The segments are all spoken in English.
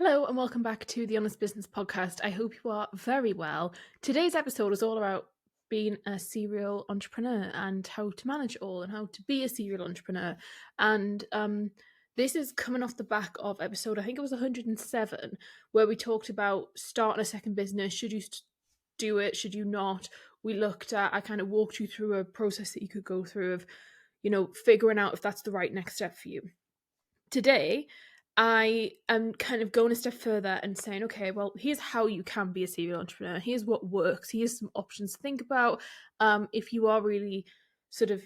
Hello and welcome back to the Honest Business Podcast. I hope you are very well. Today's episode is all about being a serial entrepreneur and how to manage it all and how to be a serial entrepreneur. And this is coming off the back of episode, I think it was 107, where we talked about starting a second business. Should you do it? Should you not? I kind of walked you through a process that you could go through of, figuring out if that's the right next step for you. Today, I am kind of going a step further and saying, okay, well, here's how you can be a serial entrepreneur. Here's what works. Here's some options to think about if you are really sort of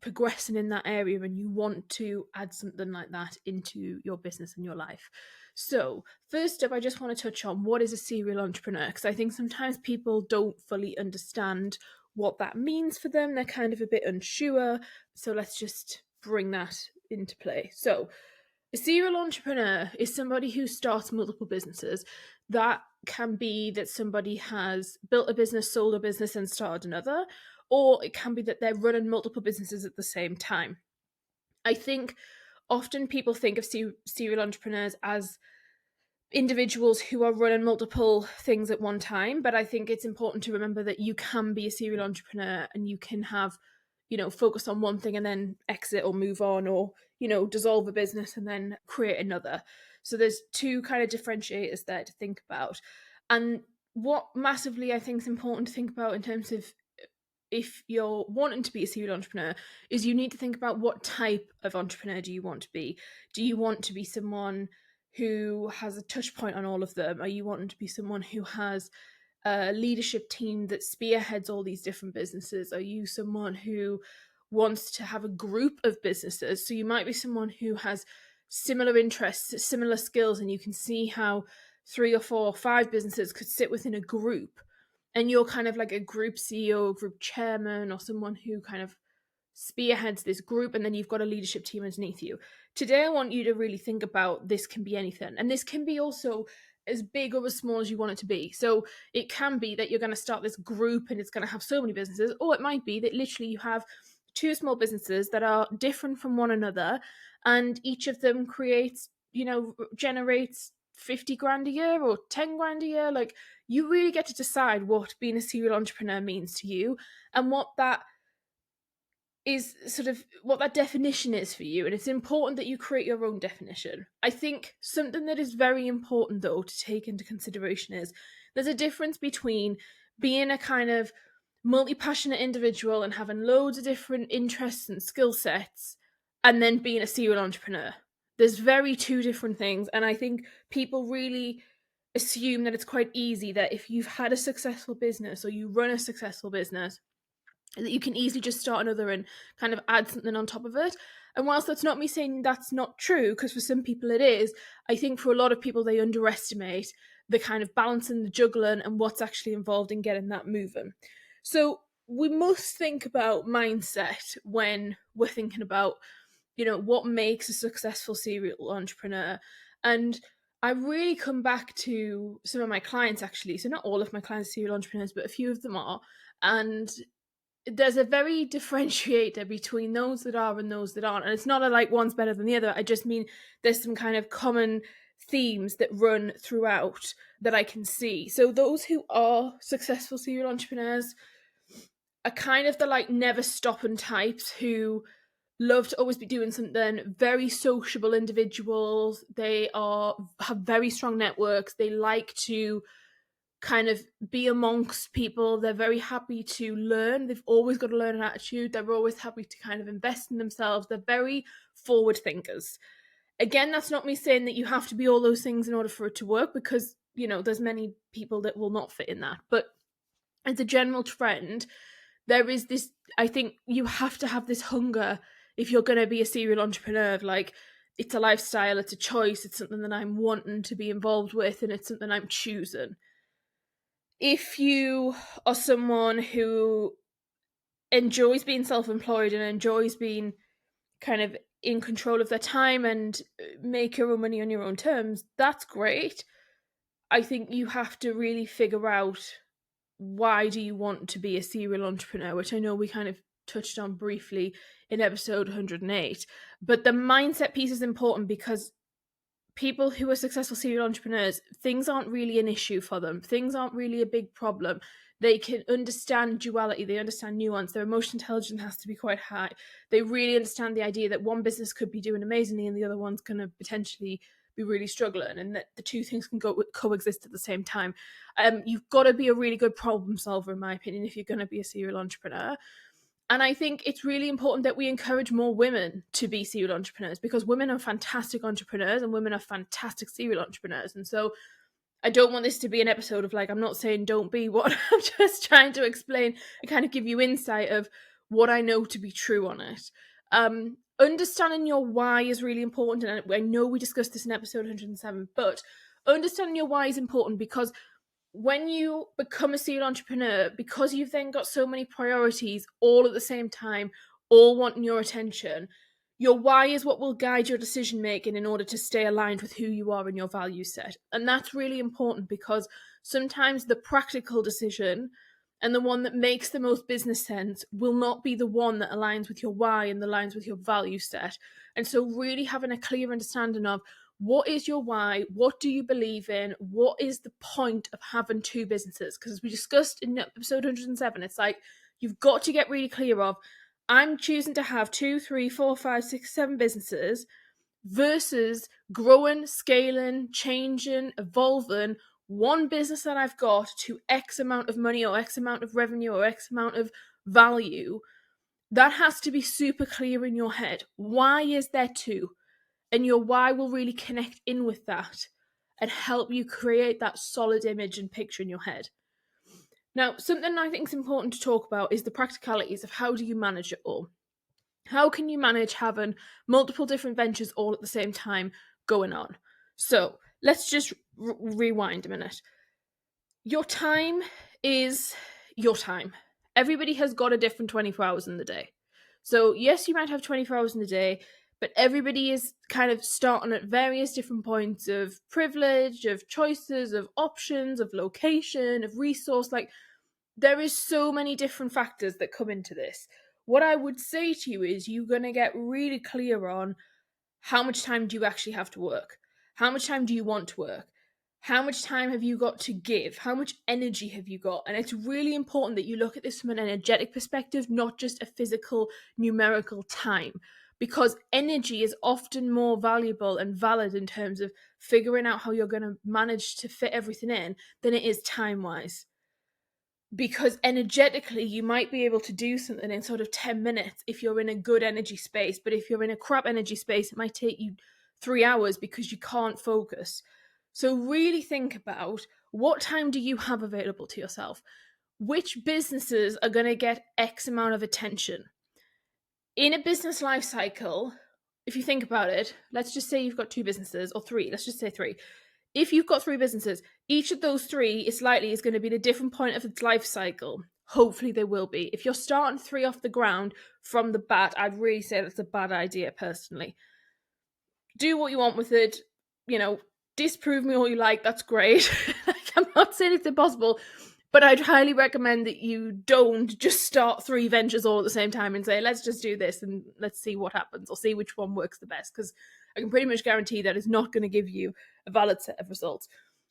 progressing in that area and you want to add something like that into your business and your life. So, first up, I just want to touch on what is a serial entrepreneur, because I think sometimes people don't fully understand what that means for them. They're kind of a bit unsure. So, let's just bring that into play. So, a serial entrepreneur is somebody who starts multiple businesses. That can be that somebody has built a business, sold a business, and started another, or it can be that they're running multiple businesses at the same time. I think often people think of serial entrepreneurs as individuals who are running multiple things at one time, but I think it's important to remember that you can be a serial entrepreneur and you can have, focus on one thing and then exit or move on, or dissolve a business and then create another. So there's two kind of differentiators there to think about. And what massively I think is important to think about in terms of if you're wanting to be a serial entrepreneur is you need to think about what type of entrepreneur do you want to be. Do you want to be someone who has a touch point on all of them? Are you wanting to be someone who has a leadership team that spearheads all these different businesses? Are you someone who wants to have a group of businesses? So you might be someone who has similar interests, similar skills, and you can see how 3 or 4 or 5 businesses could sit within a group, and you're kind of like a group CEO, group chairman, or someone who kind of spearheads this group, and then you've got a leadership team underneath you. Today, I want you to really think about this can be anything, and this can be also as big or as small as you want it to be. So it can be that you're going to start this group and it's going to have so many businesses, or it might be that literally you have 2 small businesses that are different from one another, and each of them generates 50 grand a year or 10 grand a year. Like, you really get to decide what being a serial entrepreneur means to you and what that is, sort of what that definition is for you. And it's important that you create your own definition. I think something that is very important, though, to take into consideration is there's a difference between being a kind of multi-passionate individual and having loads of different interests and skill sets, and then being a serial entrepreneur. There's very two different things, and I think people really assume that it's quite easy, that if you've had a successful business or you run a successful business, that you can easily just start another and kind of add something on top of it. And whilst that's not me saying that's not true, because for some people it is, I think for a lot of people they underestimate the kind of balancing, the juggling, and what's actually involved in getting that moving. So we must think about mindset when we're thinking about, what makes a successful serial entrepreneur. And I really come back to some of my clients, actually. So not all of my clients are serial entrepreneurs, but a few of them are. And there's a very differentiator between those that are and those that aren't. And it's not like one's better than the other. I just mean there's some kind of common themes that run throughout that I can see. So those who are successful serial entrepreneurs are kind of the never stopping types who love to always be doing something, very sociable individuals. They have very strong networks. They like to kind of be amongst people. They're very happy to learn. They've always got a learning attitude. They're always happy to kind of invest in themselves. They're very forward thinkers. Again, that's not me saying that you have to be all those things in order for it to work, because, there's many people that will not fit in that. But as a general trend, there is this, I think you have to have this hunger if you're going to be a serial entrepreneur of it's a lifestyle, it's a choice, it's something that I'm wanting to be involved with, and it's something I'm choosing. If you are someone who enjoys being self-employed and enjoys being kind of in control of their time and make your own money on your own terms, that's great. I think you have to really figure out, why do you want to be a serial entrepreneur, which I know we kind of touched on briefly in episode 108. But the mindset piece is important, because people who are successful serial entrepreneurs, things aren't really an issue for them. Things aren't really a big problem. They can understand duality, they understand nuance, their emotional intelligence has to be quite high. They really understand the idea that one business could be doing amazingly and the other one's going to potentially be really struggling, and that the two things can coexist at the same time. You've got to be a really good problem solver, in my opinion, if you're going to be a serial entrepreneur. And I think it's really important that we encourage more women to be serial entrepreneurs, because women are fantastic entrepreneurs and women are fantastic serial entrepreneurs. And so I don't want this to be an episode of, like, I'm not saying don't be one. I'm just trying to explain and kind of give you insight of what I know to be true on it. Understanding your why is really important. And I know we discussed this in episode 107, but understanding your why is important, because when you become a serial entrepreneur, because you've then got so many priorities all at the same time, all wanting your attention, your why is what will guide your decision making in order to stay aligned with who you are and your value set. And that's really important, because sometimes the practical decision and the one that makes the most business sense will not be the one that aligns with your why and aligns with your value set. And so really having a clear understanding of, what is your why? What do you believe in? What is the point of having two businesses? Because as we discussed in episode 107, it's like, you've got to get really clear of, I'm choosing to have 2, 3, 4, 5, 6, 7 businesses versus growing, scaling, changing, evolving one business that I've got to X amount of money or X amount of revenue or X amount of value. That has to be super clear in your head. Why is there two? And your why will really connect in with that and help you create that solid image and picture in your head. Now, something I think is important to talk about is the practicalities of, how do you manage it all? How can you manage having multiple different ventures all at the same time going on? So let's just rewind a minute. Your time is your time. Everybody has got a different 24 hours in the day. So yes, you might have 24 hours in the day, but everybody is kind of starting at various different points of privilege, of choices, of options, of location, of resource. Like, there is so many different factors that come into this. What I would say to you is, you're going to get really clear on, how much time do you actually have to work? How much time do you want to work? How much time have you got to give? How much energy have you got? And it's really important that you look at this from an energetic perspective, not just a physical, numerical time, because energy is often more valuable and valid in terms of figuring out how you're going to manage to fit everything in than it is time-wise. Because energetically, you might be able to do something in sort of 10 minutes if you're in a good energy space, but if you're in a crap energy space, it might take you 3 hours because you can't focus. So really think about, what time do you have available to yourself? Which businesses are going to get X amount of attention? In a business life cycle, if you think about it, let's just say you've got 2 businesses, or 3, let's just say 3. If you've got 3 businesses, each of those 3 is going to be at a different point of its life cycle. Hopefully they will be. If you're starting 3 off the ground from the bat, I'd really say that's a bad idea, personally. Do what you want with it. Disprove me all you like, that's great. I'm not saying it's impossible, but I'd highly recommend that you don't just start 3 ventures all at the same time and say, let's just do this and let's see what happens, or see which one works the best, because I can pretty much guarantee that it's not going to give you a valid set of results.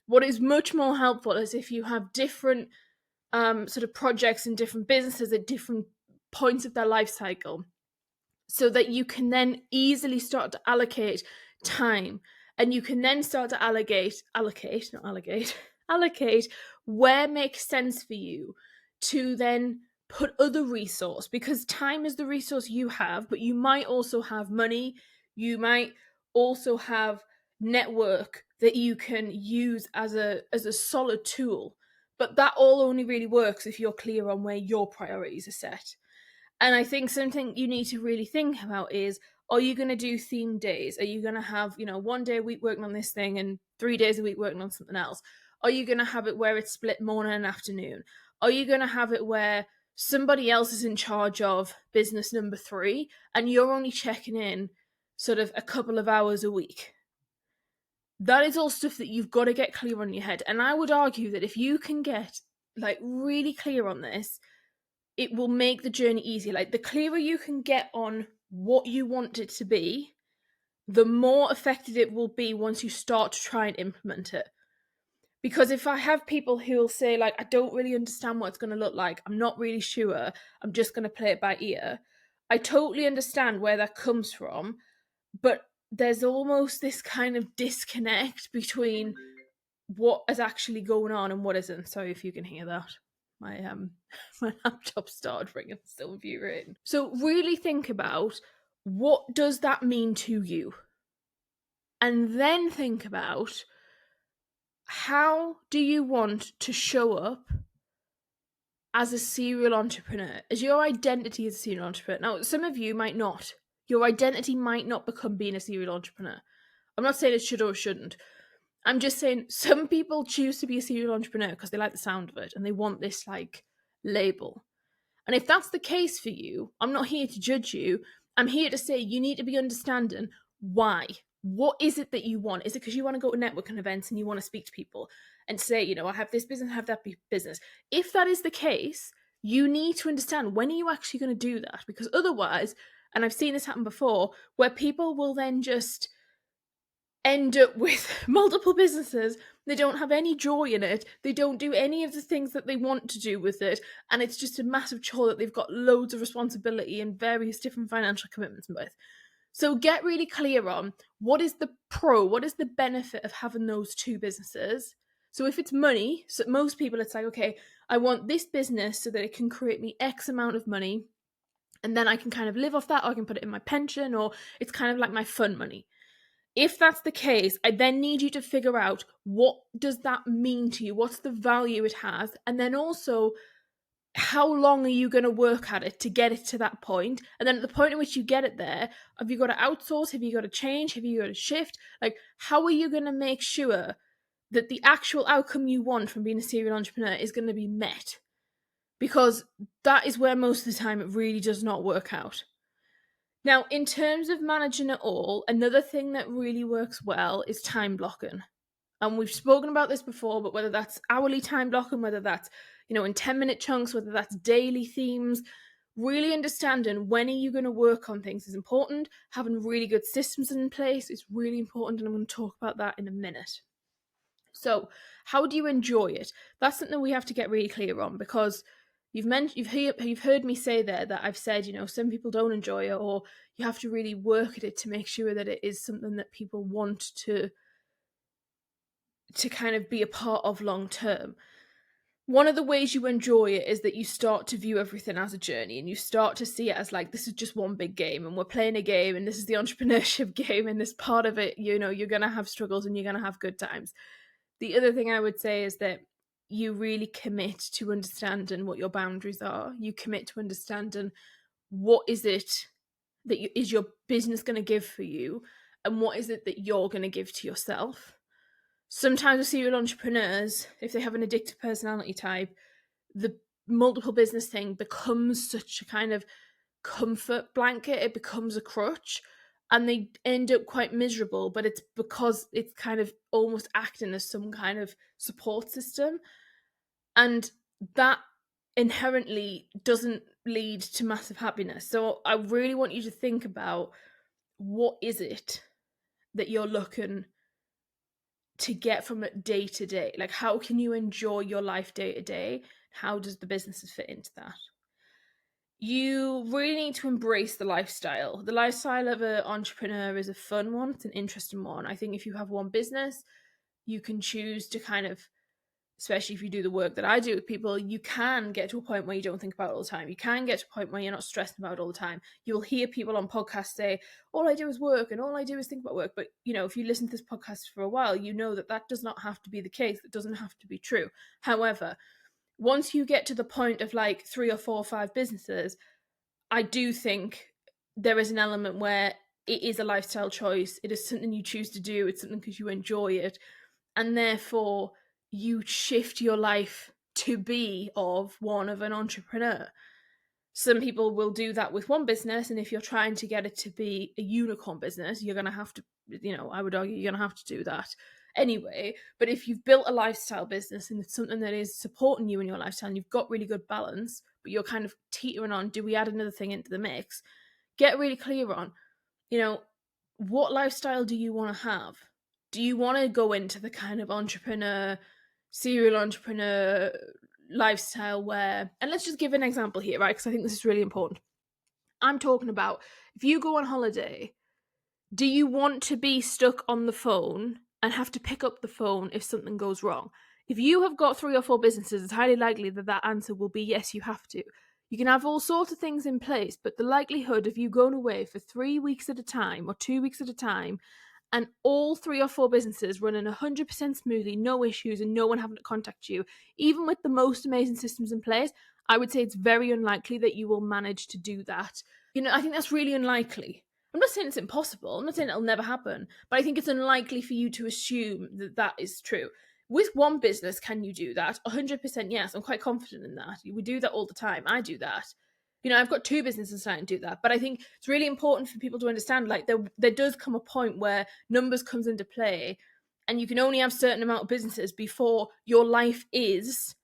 What is much more helpful is if you have different sort of projects and different businesses at different points of their life cycle, so that you can then easily start to allocate time, and you can then start to allocate where makes sense for you to then put other resource, because time is the resource you have, but you might also have money, you might also have network that you can use as a solid tool, but that all only really works if you're clear on where your priorities are set. And I think something you need to really think about is, are you going to do themed days? Are you going to have, 1 day a week working on this thing and 3 days a week working on something else? Are you going to have it where it's split morning and afternoon? Are you going to have it where somebody else is in charge of business number 3 and you're only checking in sort of a couple of hours a week? That is all stuff that you've got to get clear on your head. And I would argue that if you can get really clear on this, it will make the journey easier. Like, the clearer you can get on what you want it to be, the more effective it will be once you start to try and implement it. Because if I have people who will say, like, I don't really understand what it's going to look like, I'm not really sure, I'm just going to play it by ear, I totally understand where that comes from, but there's almost this kind of disconnect between what is actually going on and what isn't. Sorry if you can hear that. My my laptop started ringing, still viewing. So really think about, what does that mean to you? And then think about, how do you want to show up as a serial entrepreneur, as your identity as a serial entrepreneur? Now, some of you might not. Your identity might not become being a serial entrepreneur. I'm not saying it should or shouldn't. I'm just saying some people choose to be a serial entrepreneur because they like the sound of it and they want this like label. And if that's the case for you, I'm not here to judge you. I'm here to say you need to be understanding why. What is it that you want? Is it because you want to go to networking events and you want to speak to people and say, you know, I have this business, I have that business? If that is the case, you need to understand, when are you actually going to do that? Because otherwise, and I've seen this happen before, where people will then just end up with multiple businesses. They don't have any joy in it. They don't do any of the things that they want to do with it. And it's just a massive chore that they've got loads of responsibility and various different financial commitments with. So get really clear on, what is the pro, what is the benefit of having those two businesses? So if it's money, so most people, it's like, okay, I want this business so that it can create me X amount of money, and then I can kind of live off that, or I can put it in my pension, or it's kind of like my fun money. If that's the case, I then need you to figure out, what does that mean to you? What's the value it has? And then also, how long are you going to work at it to get it to that point? And then at the point at which you get it there, have you got to outsource? Have you got to change? Have you got to shift? Like, how are you going to make sure that the actual outcome you want from being a serial entrepreneur is going to be met? Because that is where most of the time it really does not work out. Now, in terms of managing it all, another thing that really works well is time blocking. And we've spoken about this before, but whether that's hourly time blocking, whether that's, you know, in 10-minute chunks, whether that's daily themes, really understanding when are you going to work on things is important. Having really good systems in place is really important, and I'm going to talk about that in a minute. So, how do you enjoy it? That's something we have to get really clear on, because you've heard me say there that I've said, you know, some people don't enjoy it, or you have to really work at it to make sure that it is something that people want to kind of be a part of long term. One of the ways you enjoy it is that you start to view everything as a journey, and you start to see it as like, this is just one big game and we're playing a game, and this is the entrepreneurship game, and this part of it, you know, you're going to have struggles and you're going to have good times. The other thing I would say is that you really commit to understanding what your boundaries are. You commit to understanding, what is it that is your business going to give for you, and what is it that you're going to give to yourself. Sometimes with serial entrepreneurs, if they have an addictive personality type, the multiple business thing becomes such a kind of comfort blanket. It becomes a crutch, and they end up quite miserable, but it's because it's kind of almost acting as some kind of support system. And that inherently doesn't lead to massive happiness. So I really want you to think about, what is it that you're looking to get from it day to day? Like, how can you enjoy your life day to day? How does the businesses fit into that? You really need to embrace the lifestyle. The lifestyle of an entrepreneur is a fun one. It's an interesting one. I think if you have one business, you can choose to kind of, especially if you do the work that I do with people, you can get to a point where you don't think about it all the time. You can get to a point where you're not stressing about it all the time. You will hear people on podcasts say, all I do is work and all I do is think about work. But, you know, if you listen to this podcast for a while, you know that that does not have to be the case. It doesn't have to be true. However, once you get to the point of like 3 or 4 or 5 businesses, I do think there is an element where it is a lifestyle choice. It is something you choose to do. It's something because you enjoy it. And therefore, you shift your life to be of an entrepreneur. Some people will do that with one business, and if you're trying to get it to be a unicorn business, you're going to have to, you know, I would argue you're going to have to do that anyway. But if you've built a lifestyle business and it's something that is supporting you in your lifestyle and you've got really good balance, but you're kind of teetering on, do we add another thing into the mix? Get really clear on, you know, what lifestyle do you want to have? Do you want to go into the kind of serial entrepreneur lifestyle where, and let's just give an example here, right? Because I think this is really important. I'm talking about if you go on holiday, do you want to be stuck on the phone and have to pick up the phone if something goes wrong? If you have got 3 or 4 businesses, it's highly likely that that answer will be yes, you have to. You can have all sorts of things in place, but the likelihood of you going away for 3 weeks at a time or 2 weeks at a time and all 3 or 4 businesses running 100% smoothly, no issues, and no one having to contact you, even with the most amazing systems in place, I would say it's very unlikely that you will manage to do that. I think that's really unlikely. I'm not saying it's impossible. I'm not saying it'll never happen, but I think it's unlikely for you to assume that that is true. With one business, can you do that? 100% yes. I'm quite confident in that. We do that all the time. I do that. I've got 2 businesses trying to do that, but I think it's really important for people to understand, like, there does come a point where numbers comes into play, and you can only have a certain amount of businesses before your life is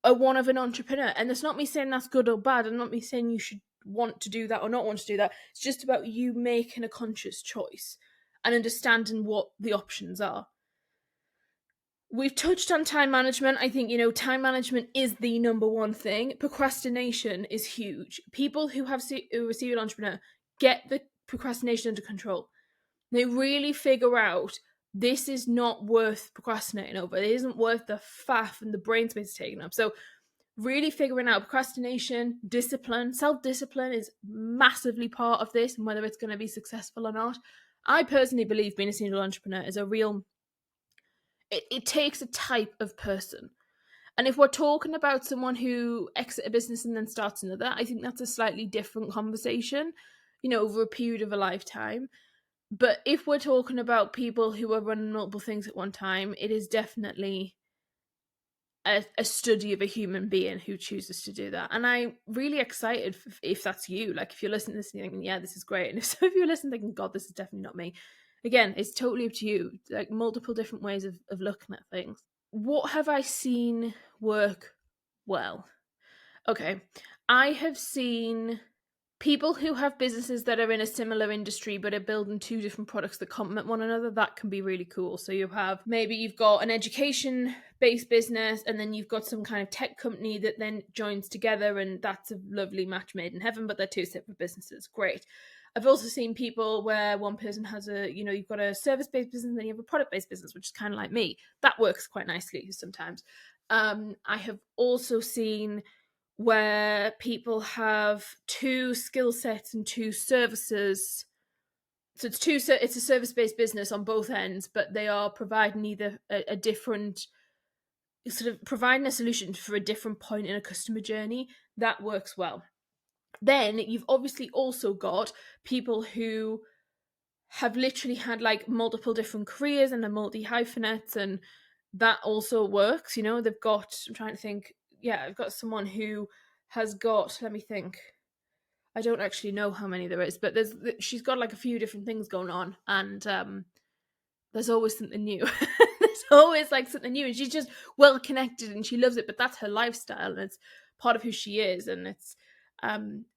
a one of an entrepreneur. And it's not me saying that's good or bad. I'm not me saying you should want to do that or not want to do that. It's just about you making a conscious choice and understanding what the options are. We've touched on time management. I think, time management is the number one thing. Procrastination is huge. People who are serial entrepreneur get the procrastination under control. They really figure out this is not worth procrastinating over. It isn't worth the faff and the brain space taking up. So really figuring out procrastination, discipline, self-discipline is massively part of this, and whether it's going to be successful or not. I personally believe being a serial entrepreneur is it takes a type of person. And if we're talking about someone who exits a business and then starts another, I think that's a slightly different conversation, over a period of a lifetime. But if we're talking about people who are running multiple things at one time, it is definitely a study of a human being who chooses to do that. And I'm really excited if that's you. Like, if you're listening to this and you're thinking, yeah, this is great. And if some of you are listening thinking, God, this is definitely not me. Again, it's totally up to you. Like, multiple different ways of looking at things. What have I seen work well? Okay. I have seen people who have businesses that are in a similar industry but are building 2 different products that complement one another. That can be really cool. So you've got an education-based business, and then you've got some kind of tech company that then joins together, and that's a lovely match made in heaven, but they're 2 separate businesses. Great. I've also seen people where one person has you've got a service-based business and then you have a product-based business, which is kind of like me. That works quite nicely sometimes. I have also seen where people have 2 skill sets and 2 services. So it's a service-based business on both ends, but they are providing either a different sort of providing a solution for a different point in a customer journey. That works well. Then you've obviously also got people who have literally had like multiple different careers and are multi-hyphenates, and that also works. They've got, I'm trying to think, I've got someone who has got, let me think, I don't actually know how many there is, but she's got like a few different things going on, and there's always something new. There's always like something new, and she's just well connected and she loves it, but that's her lifestyle and it's part of who she is, and it's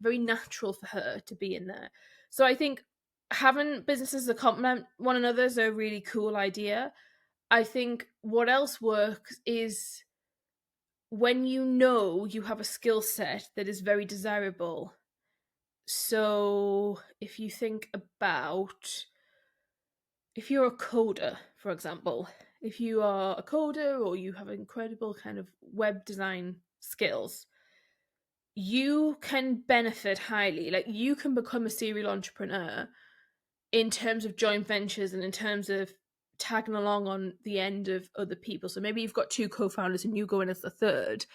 very natural for her to be in there. So I think having businesses that complement one another is a really cool idea. I think what else works is when you have a skill set that is very desirable. So if you think about, if you're a coder, for example, if you are a coder or you have incredible kind of web design skills, you can benefit highly. Like, you can become a serial entrepreneur in terms of joint ventures and in terms of tagging along on the end of other people. So maybe you've got 2 co-founders and you go in as the third.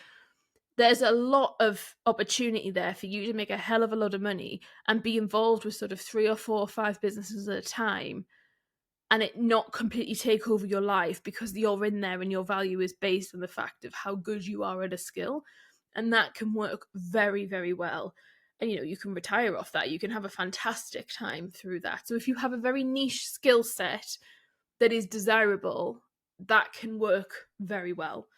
There's a lot of opportunity there for you to make a hell of a lot of money and be involved with sort of 3 or 4 or 5 businesses at a time, and it not completely take over your life because you're in there and your value is based on the fact of how good you are at a skill. And that can work very, very well. And, you can retire off that. You can have a fantastic time through that. So if you have a very niche skill set that is desirable, that can work very well.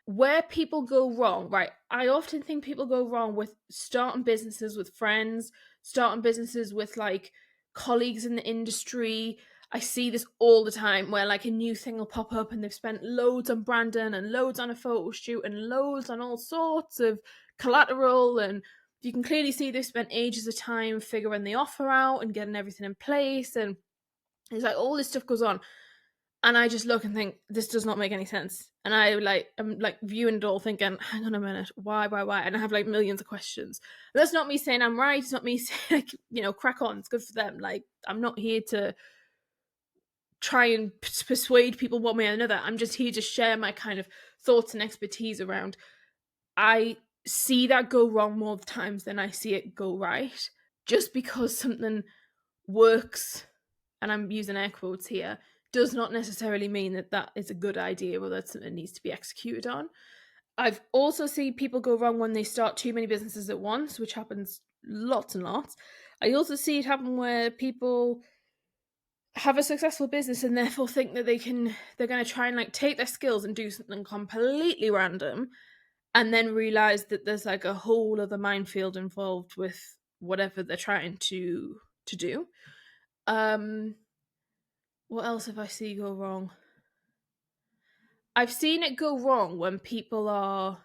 Where people go wrong, right? I often think people go wrong with starting businesses with friends, starting businesses with like colleagues in the industry. I see this all the time where like a new thing will pop up and they've spent loads on branding and loads on a photo shoot and loads on all sorts of collateral, and you can clearly see they've spent ages of time figuring the offer out and getting everything in place, and it's like all this stuff goes on. And I just look and think, this does not make any sense. And I'm like viewing it all thinking, hang on a minute, why? And I have like millions of questions. And that's not me saying I'm right. It's not me saying, like, crack on, it's good for them. Like, I'm not here to try and persuade people one way or another. I'm just here to share my kind of thoughts and expertise around. I see that go wrong more times than I see it go right. Just because something works, and I'm using air quotes here, does not necessarily mean that that is a good idea or that something needs to be executed on. I've also seen people go wrong when they start too many businesses at once, which happens lots and lots. I also see it happen where people have a successful business and therefore think that they're going to try and like take their skills and do something completely random, and then realize that there's like a whole other minefield involved with whatever they're trying to do. What else have I seen go wrong? I've seen it go wrong when people are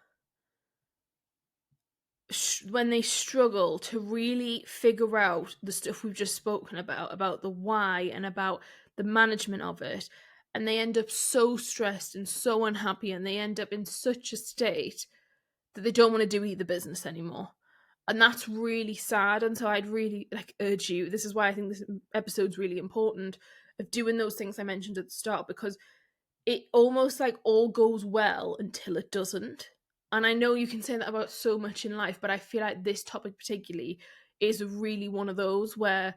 when they struggle to really figure out the stuff we've just spoken about the why and about the management of it, and they end up so stressed and so unhappy, and they end up in such a state that they don't want to do either business anymore. And that's really sad. And so I'd really like urge you, this is why I think this episode's really important, of doing those things I mentioned at the start, because it almost like all goes well until it doesn't. And I know you can say that about so much in life, but I feel like this topic particularly is really one of those where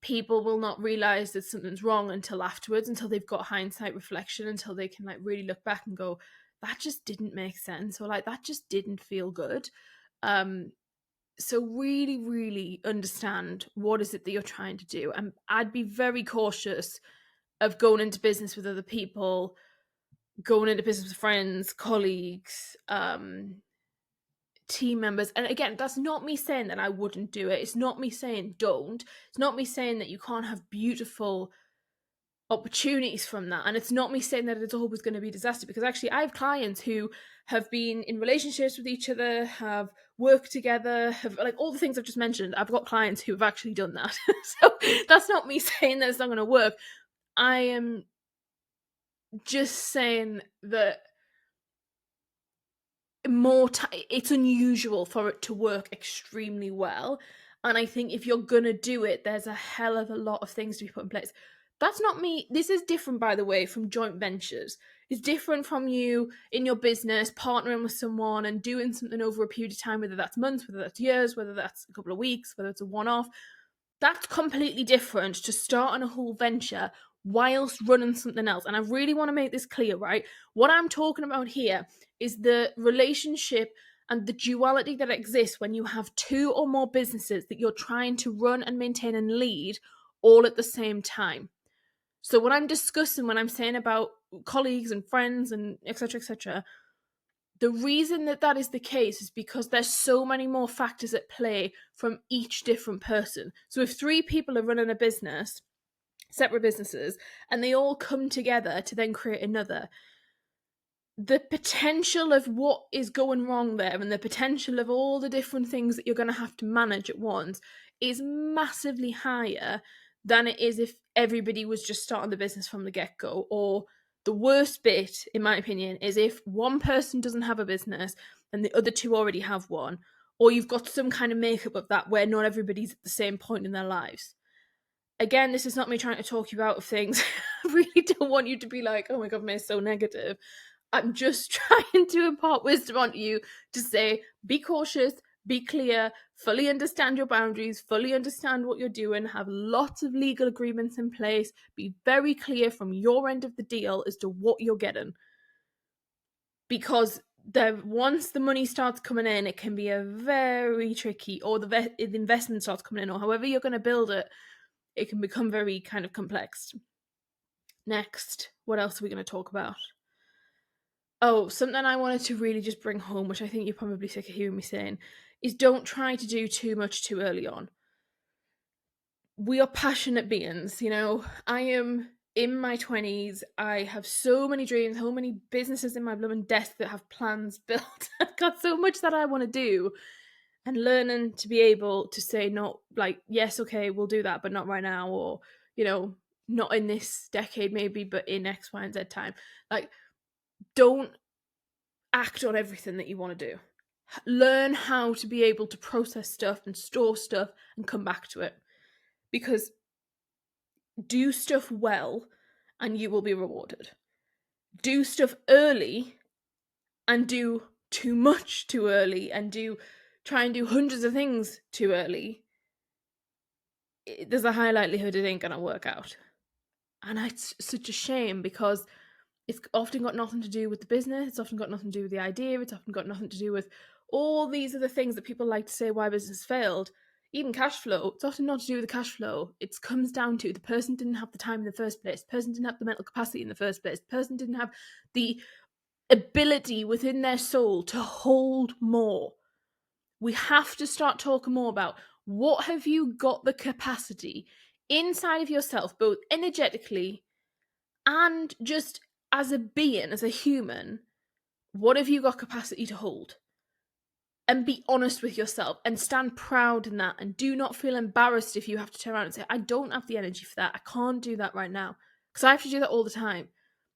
people will not realize that something's wrong until afterwards, until they've got hindsight reflection, until they can like really look back and go, that just didn't make sense, or like that just didn't feel good. So really, really understand what is it that you're trying to do. And I'd be very cautious of going into business with other people, going into business with friends, colleagues, team members. And again, that's not me saying that I wouldn't do it. It's not me saying don't. It's not me saying that you can't have beautiful opportunities from that. And it's not me saying that it's always going to be a disaster, because actually I have clients who have been in relationships with each other, have worked together, have like all the things I've just mentioned. I've got clients who have actually done that. So that's not me saying that it's not going to work. I am just saying that it's unusual for it to work extremely well. And I think if you're gonna do it, there's a hell of a lot of things to be put in place. That's not me. This is different, by the way, from joint ventures. It's different from you in your business partnering with someone and doing something over a period of time, whether that's months, whether that's years, whether that's a couple of weeks, whether it's a one-off. That's completely different to starting a whole venture whilst running something else. And I really want to make this clear, right? What I'm talking about here is the relationship and the duality that exists when you have two or more businesses that you're trying to run and maintain and lead all at the same time. So when I'm discussing, when I'm saying about colleagues and friends and etc., the reason that that is the case is because there's so many more factors at play from each different person. So if three people are running a business, separate businesses, and they all come together to then create another, the potential of what is going wrong there and the potential of all the different things that you're going to have to manage at once is massively higher than it is if everybody was just starting the business from the get-go. Or the worst bit, in my opinion, is if one person doesn't have a business and the other two already have one, or you've got some kind of makeup of that where not everybody's at the same point in their lives. Again, this is not me trying to talk you out of things. I really don't want you to be like, oh my God, May's so negative. I'm just trying to impart wisdom onto you to say, be cautious, be clear, fully understand your boundaries, fully understand what you're doing, have lots of legal agreements in place, be very clear from your end of the deal as to what you're getting. Because once the money starts coming in, it can be a very tricky, or the investment starts coming in, or however you're going to build it, it can become very kind of complex. Next, what else are we going to talk about? Oh, something I wanted to really just bring home, which I think you're probably sick of hearing me saying, is don't try to do too much too early on. we are passionate beings, you know. I am in my 20s. I have so many dreams, so many businesses in my blooming desk that have plans built. I've got so much that I want to do. And learning to be able to say not, like, yes, okay, we'll do that, but not right now, or, you know, not in this decade maybe, but in X, Y, and Z time. Like, don't act on everything that you want to do. Learn how to be able to process stuff and store stuff and come back to it. Because do stuff well and you will be rewarded. Do stuff early and do too much too early and try and do hundreds of things too early. There's a high likelihood it ain't gonna work out. And it's such a shame, because it's often got nothing to do with the business, it's often got nothing to do with the idea, it's often got nothing to do with all these other things that people like to say why business failed. Even cash flow, it's often not to do with the cash flow. It comes down to the person didn't have the time in the first place, the person didn't have the mental capacity in the first place, the person didn't have the ability within their soul to hold more. We have to start talking more about what have you got the capacity inside of yourself, both energetically and just as a being, as a human. What have you got capacity to hold? And be honest with yourself and stand proud in that, and do not feel embarrassed if you have to turn around and say, I don't have the energy for that. I can't do that right now. Because I have to do that all the time.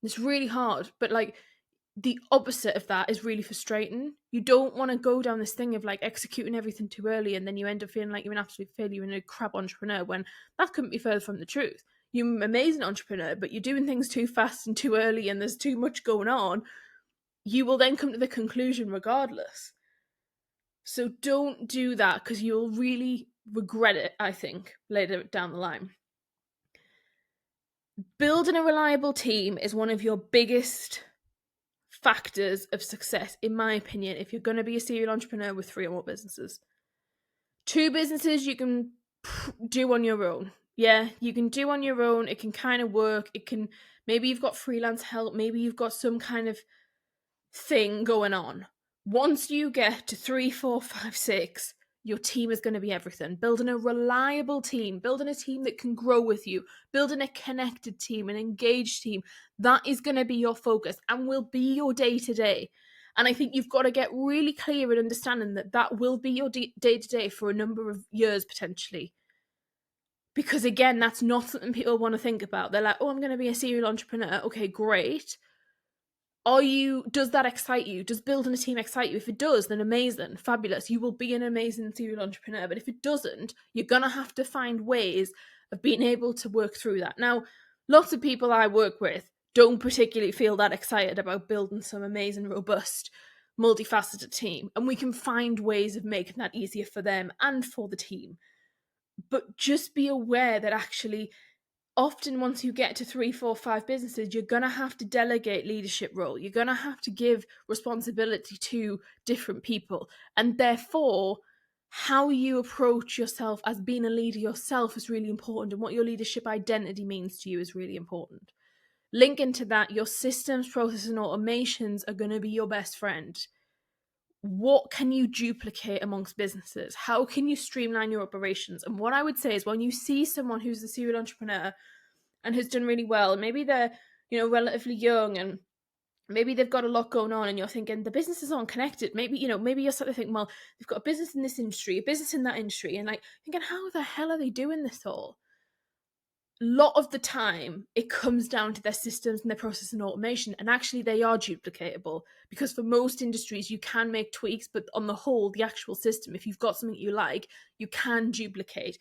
It's really hard, but like, the opposite of that is really frustrating. You don't want to go down this thing of like executing everything too early, and then you end up feeling like you're an absolute failure and a crap entrepreneur, when that couldn't be further from the truth. You're an amazing entrepreneur, but you're doing things too fast and too early, and there's too much going on. You will then come to the conclusion regardless. So don't do that, because you'll really regret it, I think, later down the line. Building a reliable team is one of your biggest factors of success, in my opinion, if you're going to be a serial entrepreneur with 3 or more businesses. 2 businesses you can do on your own. Yeah, you can do on your own. It can kind of work. It can, maybe you've got freelance help, maybe you've got some kind of thing going on. Once you get to 3, 4, 5, 6, your team is going to be everything. Building a reliable team, building a team that can grow with you, building a connected team, an engaged team, that is going to be your focus and will be your day-to-day. And I think you've got to get really clear in understanding that that will be your day-to-day for a number of years, potentially. Because again, that's not something people want to think about. They're like, oh, I'm going to be a serial entrepreneur. Okay, great. Does that excite you? Does building a team excite you? If it does, then amazing, fabulous. You will be an amazing serial entrepreneur. But if it doesn't, you're going to have to find ways of being able to work through that. Now, lots of people I work with don't particularly feel that excited about building some amazing, robust, multifaceted team. And we can find ways of making that easier for them and for the team. But just be aware that actually, often once you get to 3, 4, 5 businesses, you're going to have to delegate leadership role. You're going to have to give responsibility to different people. And therefore, how you approach yourself as being a leader yourself is really important. And what your leadership identity means to you is really important. Linking to that, your systems, processes, and automations are going to be your best friend. What can you duplicate amongst businesses? How can you streamline your operations? And what I would say is, when you see someone who's a serial entrepreneur and has done really well, and maybe they're, relatively young, and maybe they've got a lot going on, and you're thinking the businesses aren't connected. Maybe you're sort of thinking, well, they've got a business in this industry, a business in that industry, and like thinking, how the hell are they doing this all? A lot of the time it comes down to their systems and their process and automation, and actually they are duplicatable, because for most industries you can make tweaks, but on the whole, the actual system, if you've got something you like, you can duplicate.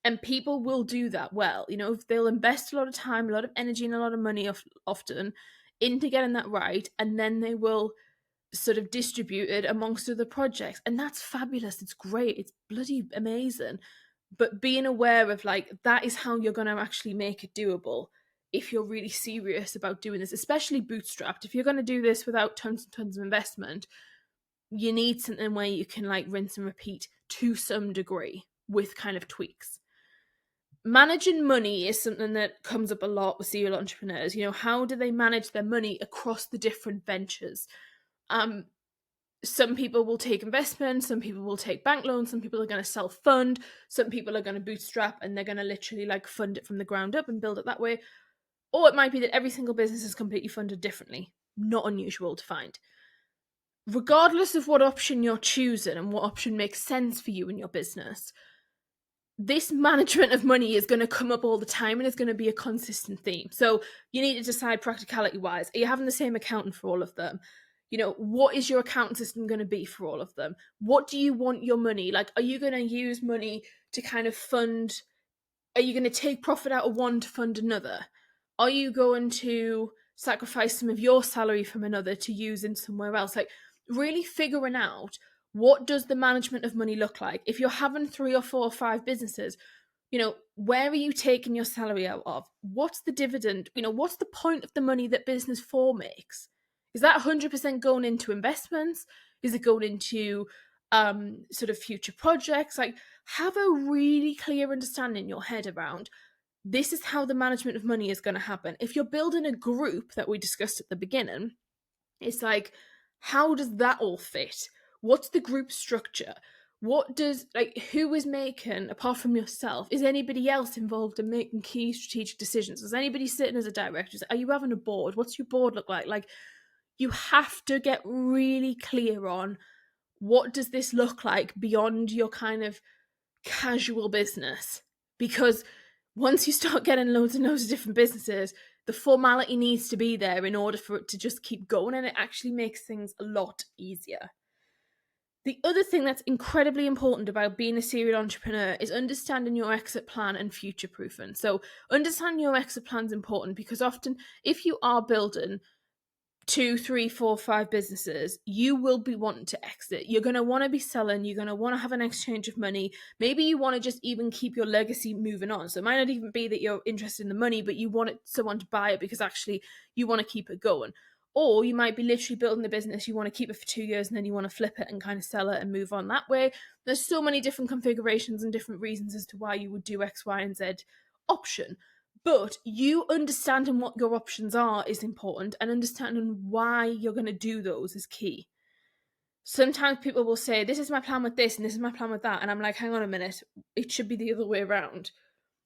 And people will do that well. They'll invest a lot of time, a lot of energy, and a lot of money often into getting that right, and then they will sort of distribute it amongst other projects. And that's fabulous. It's great. It's bloody amazing. But being aware of, like, that is how you're going to actually make it doable if you're really serious about doing this, especially bootstrapped. If you're going to do this without tons and tons of investment, you need something where you can, like, rinse and repeat to some degree with kind of tweaks. Managing money is something that comes up a lot with serial entrepreneurs. How do they manage their money across the different ventures? Some people will take investments, some people will take bank loans, some people are going to self-fund, some people are going to bootstrap and they're going to literally like fund it from the ground up and build it that way. Or it might be that every single business is completely funded differently. Not unusual to find. Regardless of what option you're choosing and what option makes sense for you in your business, this management of money is going to come up all the time and it's going to be a consistent theme. So you need to decide practicality wise, are you having the same accountant for all of them? You know, what is your accounting system going to be for all of them? What do you want your money? Like, are you going to use money to kind of fund, are you going to take profit out of one to fund another? Are you going to sacrifice some of your salary from another to use in somewhere else? Like, really figuring out, what does the management of money look like? If you're having 3 or 4 or 5 businesses, you know, where are you taking your salary out of? What's the dividend? You know, what's the point of the money that business 4 makes? Is that 100% going into investments? Is it going into sort of future projects? Like, have a really clear understanding in your head around, this is how the management of money is going to happen. If you're building a group that we discussed at the beginning, it's like, how does that all fit? What's the group structure? What does, like, who is making, apart from yourself, is anybody else involved in making key strategic decisions? Is anybody sitting as a director? Are you having a board? What's your board look like? Like, you have to get really clear on, what does this look like beyond your kind of casual business? Because once you start getting loads and loads of different businesses, the formality needs to be there in order for it to just keep going, and it actually makes things a lot easier. The other thing that's incredibly important about being a serial entrepreneur is understanding your exit plan and future proofing. So understanding your exit plan is important because often if you are building 2, 3, 4, 5 businesses, you will be wanting to exit. You're going to want to be selling. You're going to want to have an exchange of money. Maybe you want to just even keep your legacy moving on. So it might not even be that you're interested in the money, but you want someone to buy it because actually you want to keep it going. Or you might be literally building the business, you want to keep it for 2 years and then you want to flip it and kind of sell it and move on that way. There's so many different configurations and different reasons as to why you would do X, Y, and Z option. But you understanding what your options are is important, and understanding why you're going to do those is key. Sometimes people will say, this is my plan with this and this is my plan with that. And I'm like, hang on a minute, it should be the other way around.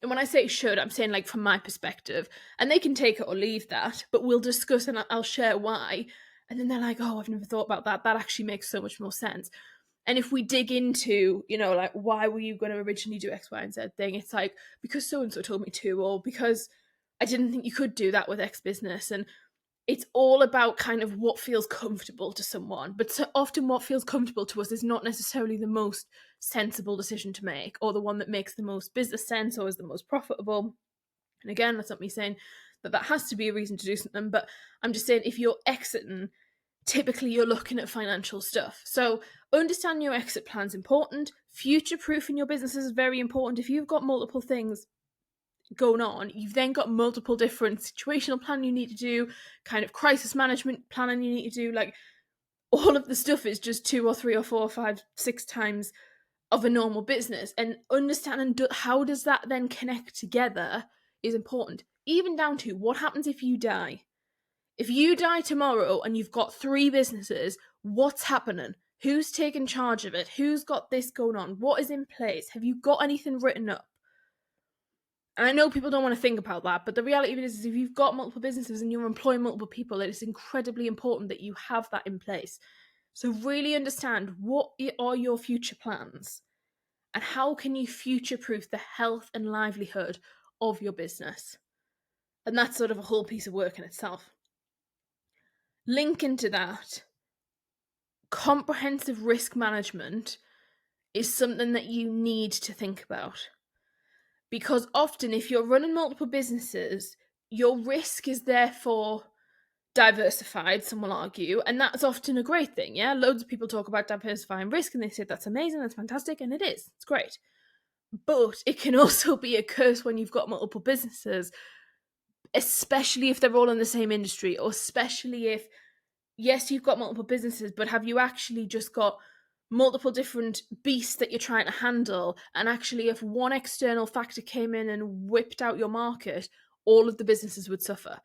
And when I say should, I'm saying like from my perspective. And they can take it or leave that, but we'll discuss and I'll share why. And then they're like, oh, I've never thought about that. That actually makes so much more sense. And if we dig into, you know, like, why were you going to originally do X, Y, and Z thing? It's like, because so-and-so told me to, or because I didn't think you could do that with X business. And it's all about kind of what feels comfortable to someone. But so often what feels comfortable to us is not necessarily the most sensible decision to make, or the one that makes the most business sense or is the most profitable. And again, that's not me saying that that has to be a reason to do something, but I'm just saying if you're exiting, typically you're looking at financial stuff. So understanding your exit plan is important. Future-proofing your business is very important. If you've got multiple things going on, you've then got multiple different situational planning you need to do, kind of crisis management planning you need to do. Like, all of the stuff is just 2 or 3 or 4 or 5, 6 times of a normal business. And understanding how does that then connect together is important. Even down to, what happens if you die? If you die tomorrow and you've got 3 businesses, what's happening? Who's taking charge of it? Who's got this going on? What is in place? Have you got anything written up? And I know people don't want to think about that, but the reality of it is if you've got multiple businesses and you're employing multiple people, it is incredibly important that you have that in place. So really understand, what are your future plans and how can you future-proof the health and livelihood of your business? And that's sort of a whole piece of work in itself. Linking to that, comprehensive risk management is something that you need to think about. Because often if you're running multiple businesses, your risk is therefore diversified, some will argue, and that's often a great thing, yeah? Loads of people talk about diversifying risk and they say that's amazing, that's fantastic, and it is, it's great. But it can also be a curse when you've got multiple businesses, especially if they're all in the same industry, or especially if, yes, you've got multiple businesses, but have you actually just got multiple different beasts that you're trying to handle? And actually, if one external factor came in and whipped out your market, all of the businesses would suffer.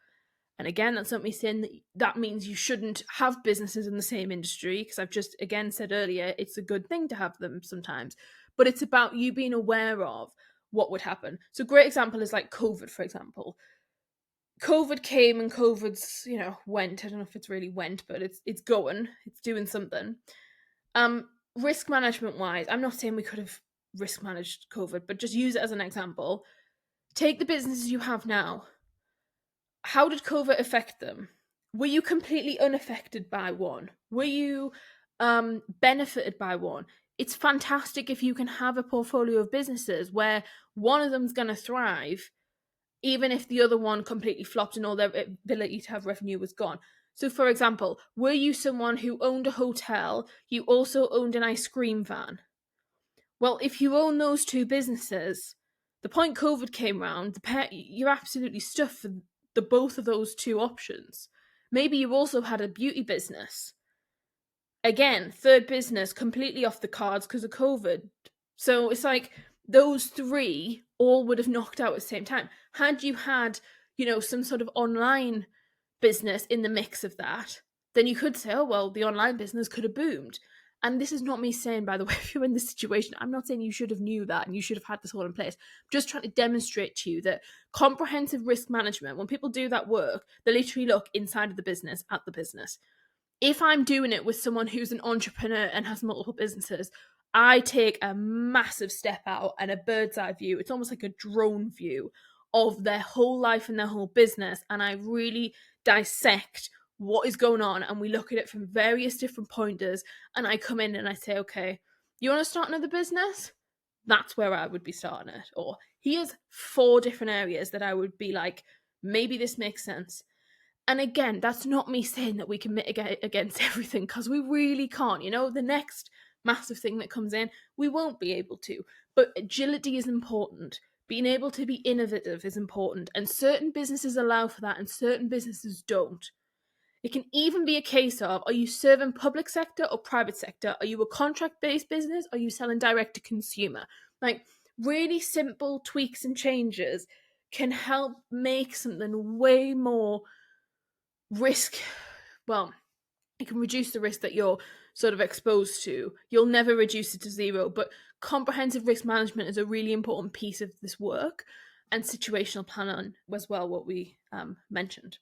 And again, that's not me saying that means you shouldn't have businesses in the same industry, because I've just, again, said earlier, it's a good thing to have them sometimes. But it's about you being aware of what would happen. So a great example is like COVID, for example. COVID came and COVID's, went. I don't know if it's really went, but it's going. It's doing something. Risk management wise, I'm not saying we could have risk managed COVID, but just use it as an example. Take the businesses you have now. How did COVID affect them? Were you completely unaffected by one? Were you benefited by one? It's fantastic if you can have a portfolio of businesses where one of them's going to thrive, even if the other one completely flopped and all their ability to have revenue was gone. So, for example, were you someone who owned a hotel, you also owned an ice cream van? Well, if you own those two businesses, the point COVID came round, you're absolutely stuffed for the both of those two options. Maybe you also had a beauty business. Again, third business completely off the cards because of COVID. So it's like those three all would have knocked out at the same time. Had you had, some sort of online business in the mix of that, then you could say, oh, well, the online business could have boomed. And this is not me saying, by the way, if you're in this situation, I'm not saying you should have knew that and you should have had this all in place. I'm just trying to demonstrate to you that comprehensive risk management, when people do that work, they literally look inside of the business at the business. If I'm doing it with someone who's an entrepreneur and has multiple businesses, I take a massive step out and a bird's eye view. It's almost like a drone view of their whole life and their whole business. And I really dissect what is going on, and we look at it from various different pointers. And I come in and I say, okay, you want to start another business? That's where I would be starting it. Or here's 4 different areas that I would be like, maybe this makes sense. And again, that's not me saying that we can mitigate against everything, because we really can't. The next massive thing that comes in, we won't be able to. But agility is important. Being able to be innovative is important. And certain businesses allow for that and certain businesses don't. It can even be a case of, are you serving public sector or private sector? Are you a contract-based business? Or are you selling direct to consumer? Like, really simple tweaks and changes can help make something way more risk. Well, it can reduce the risk that you're sort of exposed to. You'll never reduce it to zero, but comprehensive risk management is a really important piece of this work, and situational planning as well, what we mentioned.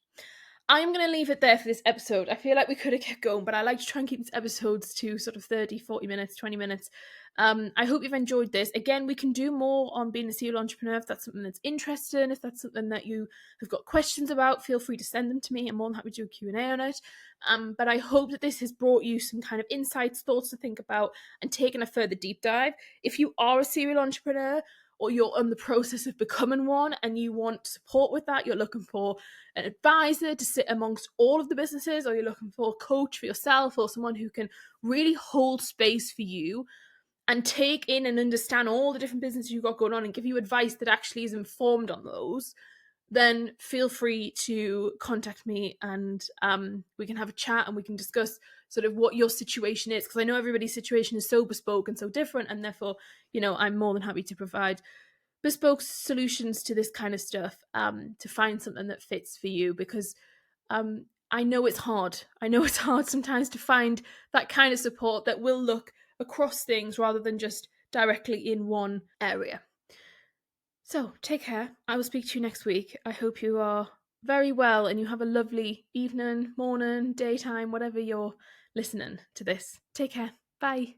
I'm going to leave it there for this episode. I feel like we could have kept going, but I like to try and keep these episodes to sort of 30, 40 minutes, 20 minutes. I hope you've enjoyed this. Again, we can do more on being a serial entrepreneur if that's something that's interesting. If that's something that you have got questions about, feel free to send them to me. I'm more than happy to do a Q&A on it. But I hope that this has brought you some kind of insights, thoughts to think about, and taken a further deep dive. If you are a serial entrepreneur, or you're in the process of becoming one and you want support with that, you're looking for an advisor to sit amongst all of the businesses, or you're looking for a coach for yourself, or someone who can really hold space for you and take in and understand all the different businesses you've got going on and give you advice that actually is informed on those, then feel free to contact me, and we can have a chat and we can discuss sort of what your situation is, because I know everybody's situation is so bespoke and so different, and therefore, I'm more than happy to provide bespoke solutions to this kind of stuff, to find something that fits for you, because I know it's hard. I know it's hard sometimes to find that kind of support that will look across things rather than just directly in one area. So take care. I will speak to you next week. I hope you are very well and you have a lovely evening, morning, daytime, whatever you're listening to this. Take care. Bye.